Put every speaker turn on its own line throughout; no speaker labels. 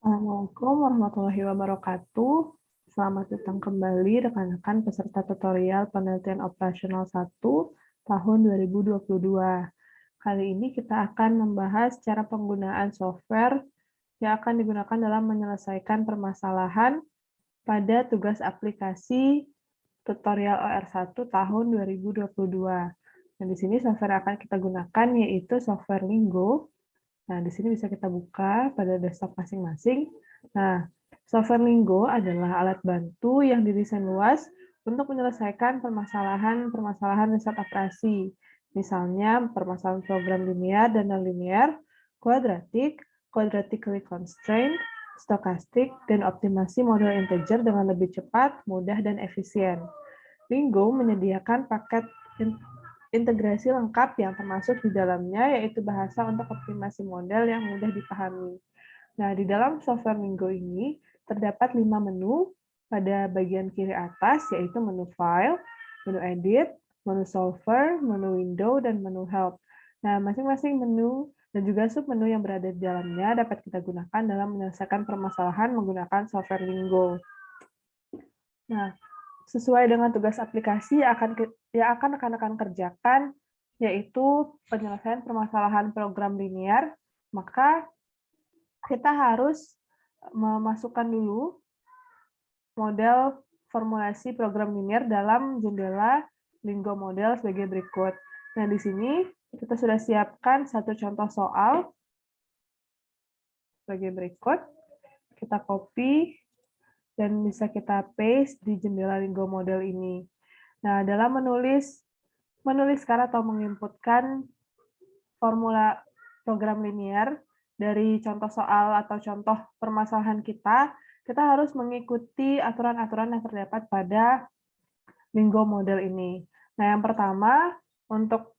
Assalamualaikum warahmatullahi wabarakatuh. Selamat datang kembali rekan-rekan peserta tutorial penelitian operasional 1 tahun 2022. Kali ini kita akan membahas cara penggunaan software yang akan digunakan dalam menyelesaikan permasalahan pada tugas aplikasi tutorial OR1 tahun 2022. Nah, di sini software yang akan kita gunakan yaitu software Linggo. Nah, di sini bisa kita buka pada desktop masing-masing. Nah, software Linggo adalah alat bantu yang didesain luas untuk menyelesaikan permasalahan-permasalahan riset operasi. Misalnya, permasalahan program linear dan non-linear, kuadratik, quadratically constrained, stokastik, dan optimasi model integer dengan lebih cepat, mudah, dan efisien. Linggo menyediakan paket integrasi lengkap yang termasuk di dalamnya, yaitu bahasa untuk optimasi model yang mudah dipahami. Nah, di dalam software Linggo ini terdapat 5 menu pada bagian kiri atas, yaitu menu File, menu Edit, menu Solver, menu Window, dan menu Help. Nah, masing-masing menu dan juga submenu yang berada di dalamnya dapat kita gunakan dalam menyelesaikan permasalahan menggunakan software Linggo. Nah, sesuai dengan tugas aplikasi yang akan rekan-rekan kerjakan, yaitu penyelesaian permasalahan program linear, maka kita harus memasukkan dulu model formulasi program linear dalam jendela Linggo model sebagai berikut. Nah, di sini kita sudah siapkan satu contoh soal sebagai berikut. Kita copy dan bisa kita paste di jendela Linggo model ini. Nah, dalam menuliskan atau menginputkan formula program linear dari contoh soal atau contoh permasalahan kita harus mengikuti aturan-aturan yang terdapat pada Linggo model ini. Nah, yang pertama, untuk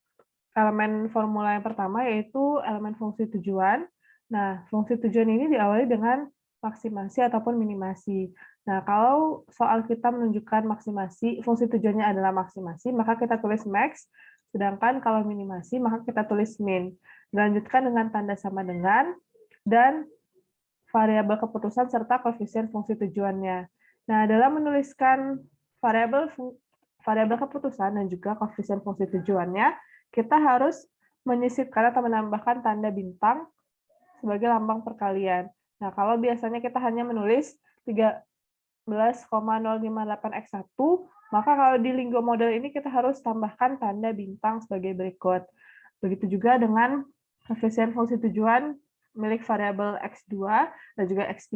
elemen formula yang pertama yaitu elemen fungsi tujuan. Nah, fungsi tujuan ini diawali dengan maksimasi ataupun minimasi. Nah, kalau soal kita menunjukkan maksimasi, fungsi tujuannya adalah maksimasi, maka kita tulis max, sedangkan kalau minimasi, maka kita tulis min. Dilanjutkan dengan tanda sama dengan, dan variabel keputusan serta koefisien fungsi tujuannya. Nah, dalam menuliskan variabel keputusan dan juga koefisien fungsi tujuannya, kita harus menyisipkan atau menambahkan tanda bintang sebagai lambang perkalian. Nah, kalau biasanya kita hanya menulis 13,058x1, maka kalau di Linggo model ini kita harus tambahkan tanda bintang sebagai berikut. Begitu juga dengan koefisien fungsi tujuan milik variabel x2 dan juga x3.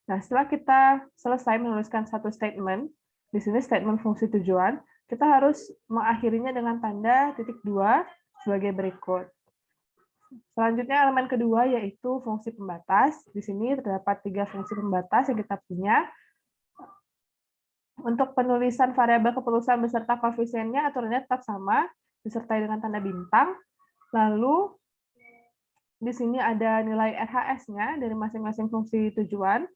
Nah, setelah kita selesai menuliskan satu statement, di sini statement fungsi tujuan, kita harus mengakhirinya dengan tanda titik 2 sebagai berikut. Selanjutnya elemen kedua yaitu fungsi pembatas. Di sini terdapat 3 fungsi pembatas yang kita punya. Untuk penulisan variabel keputusan beserta koefisiennya aturannya tetap sama, disertai dengan tanda bintang. Lalu di sini ada nilai RHS-nya dari masing-masing fungsi tujuan,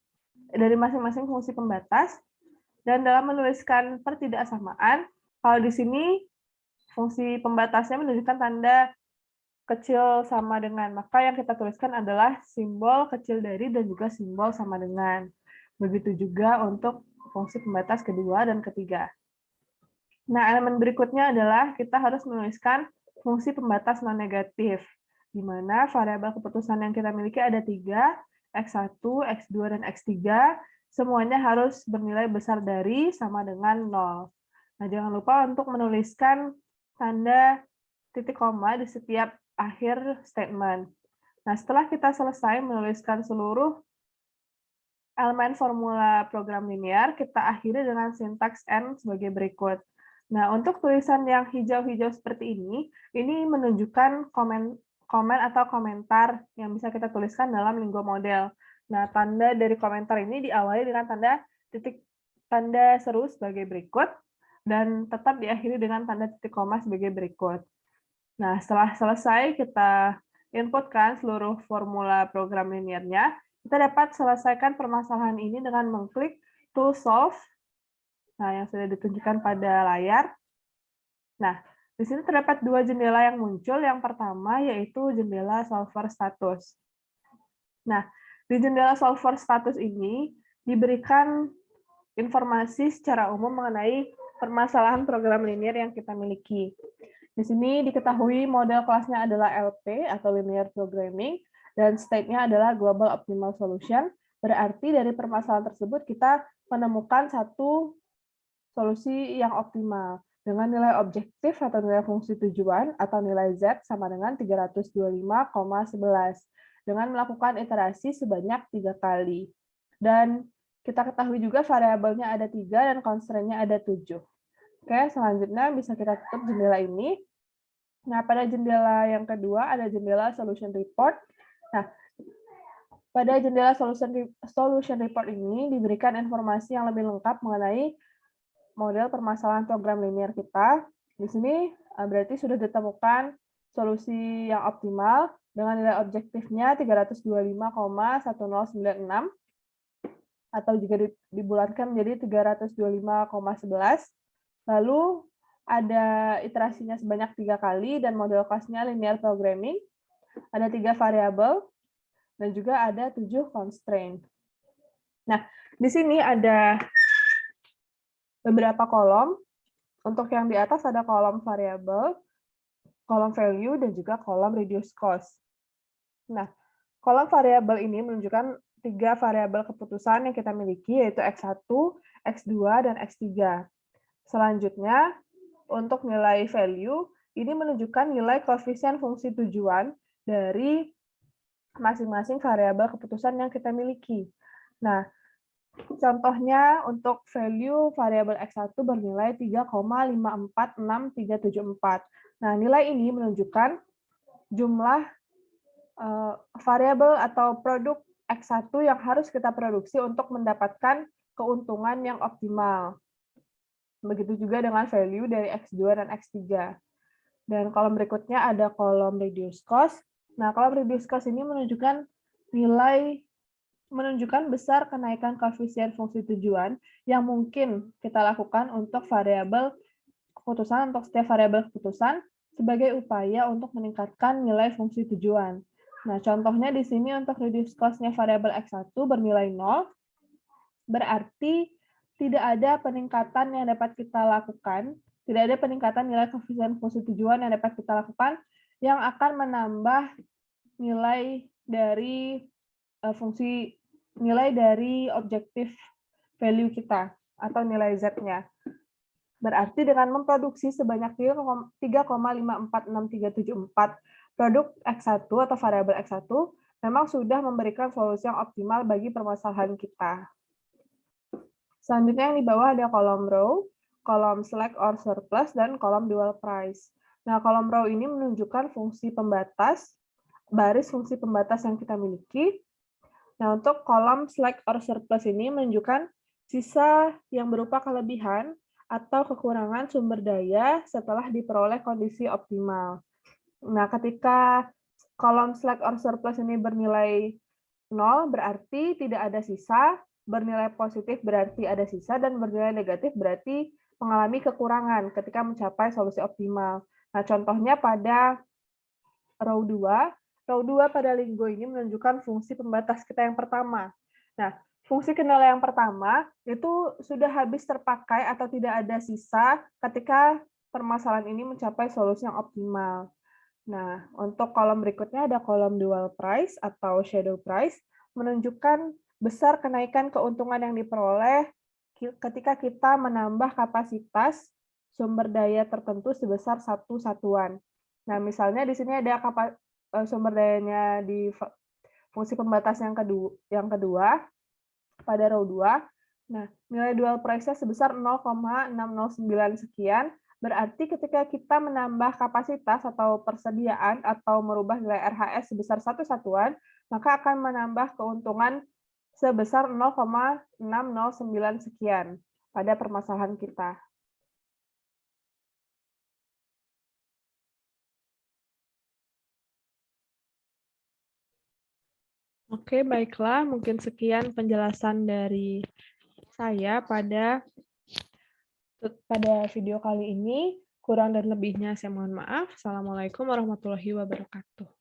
dari masing-masing fungsi pembatas. Dan dalam menuliskan pertidaksamaan, kalau di sini fungsi pembatasnya menunjukkan tanda kecil sama dengan, maka yang kita tuliskan adalah simbol kecil dari dan juga simbol sama dengan. Begitu juga untuk fungsi pembatas kedua dan ketiga. Nah, elemen berikutnya adalah kita harus menuliskan fungsi pembatas non-negatif, di mana variabel keputusan yang kita miliki ada 3, X1, X2, dan X3, semuanya harus bernilai besar dari sama dengan 0. Nah, jangan lupa untuk menuliskan tanda titik koma di setiap akhir statement. Nah, setelah kita selesai menuliskan seluruh elemen formula program linear, kita akhiri dengan sintaks N sebagai berikut. Nah, untuk tulisan yang hijau-hijau seperti ini menunjukkan komen atau komentar yang bisa kita tuliskan dalam Linggo model. Nah, tanda dari komentar ini diawali dengan tanda seru sebagai berikut, dan tetap diakhiri dengan tanda titik koma sebagai berikut. Nah, setelah selesai kita inputkan seluruh formula program linearnya, kita dapat selesaikan permasalahan ini dengan mengklik Tool Solve, nah yang sudah ditunjukkan pada layar. Nah, di sini terdapat 2 jendela yang muncul. Yang pertama yaitu jendela solver status. Nah, Di jendela solver status ini diberikan informasi secara umum mengenai permasalahan program linear yang kita miliki. Di sini diketahui model kelasnya adalah LP atau Linear Programming, dan state-nya adalah Global Optimal Solution. Berarti dari permasalahan tersebut kita menemukan satu solusi yang optimal dengan nilai objektif atau nilai fungsi tujuan atau nilai Z sama dengan 325,11 dengan melakukan iterasi sebanyak 3 kali. Dan kita ketahui juga variabelnya ada 3 dan constraint-nya ada 7. Oke, selanjutnya bisa kita tutup jendela ini. Nah, pada jendela yang kedua ada jendela solution report. Nah, pada jendela solution report ini diberikan informasi yang lebih lengkap mengenai model permasalahan program linear kita. Di sini berarti sudah ditemukan solusi yang optimal dengan nilai objektifnya 325,1096 atau juga dibulatkan menjadi 325,11. Lalu ada iterasinya sebanyak 3 kali dan model kelasnya linear programming. Ada 3 variabel dan juga ada 7 constraint. Nah, di sini ada beberapa kolom. Untuk yang di atas ada kolom variabel, kolom value, dan juga kolom reduce cost. Nah, kolom variabel ini menunjukkan 3 variabel keputusan yang kita miliki, yaitu X1, X2, dan X3. Selanjutnya, untuk nilai value, ini menunjukkan nilai koefisien fungsi tujuan dari masing-masing variabel keputusan yang kita miliki. Nah, contohnya untuk value variabel X1 bernilai 3,546374. Nah, nilai ini menunjukkan jumlah variabel atau produk X1 yang harus kita produksi untuk mendapatkan keuntungan yang optimal. Begitu juga dengan value dari X2 dan X3. Dan kolom berikutnya ada kolom reduce cost. Nah, kolom reduce cost ini menunjukkan besar kenaikan koefisien fungsi tujuan yang mungkin kita lakukan untuk variabel keputusan untuk setiap variabel keputusan sebagai upaya untuk meningkatkan nilai fungsi tujuan. Nah, contohnya di sini untuk reduce cost-nya variabel X1 bernilai 0, berarti tidak ada peningkatan yang dapat kita lakukan, tidak ada peningkatan nilai koefisien fungsi tujuan yang dapat kita lakukan yang akan menambah nilai dari nilai dari objektif value kita atau nilai Z-nya. Berarti dengan memproduksi sebanyak 3,546374 produk X1 atau variabel X1 memang sudah memberikan solusi yang optimal bagi permasalahan kita. Selanjutnya yang di bawah ada kolom row, kolom select or surplus, dan kolom dual price. Nah, kolom row ini menunjukkan fungsi pembatas, baris fungsi pembatas yang kita miliki. Nah, untuk kolom select or surplus ini menunjukkan sisa yang berupa kelebihan atau kekurangan sumber daya setelah diperoleh kondisi optimal. Nah, ketika kolom select or surplus ini bernilai 0, berarti tidak ada sisa, bernilai positif berarti ada sisa, dan bernilai negatif berarti mengalami kekurangan ketika mencapai solusi optimal. Nah, contohnya pada row 2, row 2 pada Linggo ini menunjukkan fungsi pembatas kita yang pertama. Nah, fungsi kendala yang pertama itu sudah habis terpakai atau tidak ada sisa ketika permasalahan ini mencapai solusi yang optimal. Nah, untuk kolom berikutnya ada kolom dual price atau shadow price, menunjukkan besar kenaikan keuntungan yang diperoleh ketika kita menambah kapasitas sumber daya tertentu sebesar 1 satuan. Nah, misalnya di sini ada sumber dayanya di fungsi pembatas yang kedua pada row 2. Nah, nilai dual price-nya sebesar 0,609 sekian. Berarti ketika kita menambah kapasitas atau persediaan atau merubah nilai RHS sebesar 1 satuan, maka akan menambah keuntungan sebesar 0,609 sekian pada permasalahan kita. Oke, baiklah. Mungkin sekian penjelasan dari saya pada video kali ini. Kurang dan lebihnya saya mohon maaf. Assalamualaikum warahmatullahi wabarakatuh.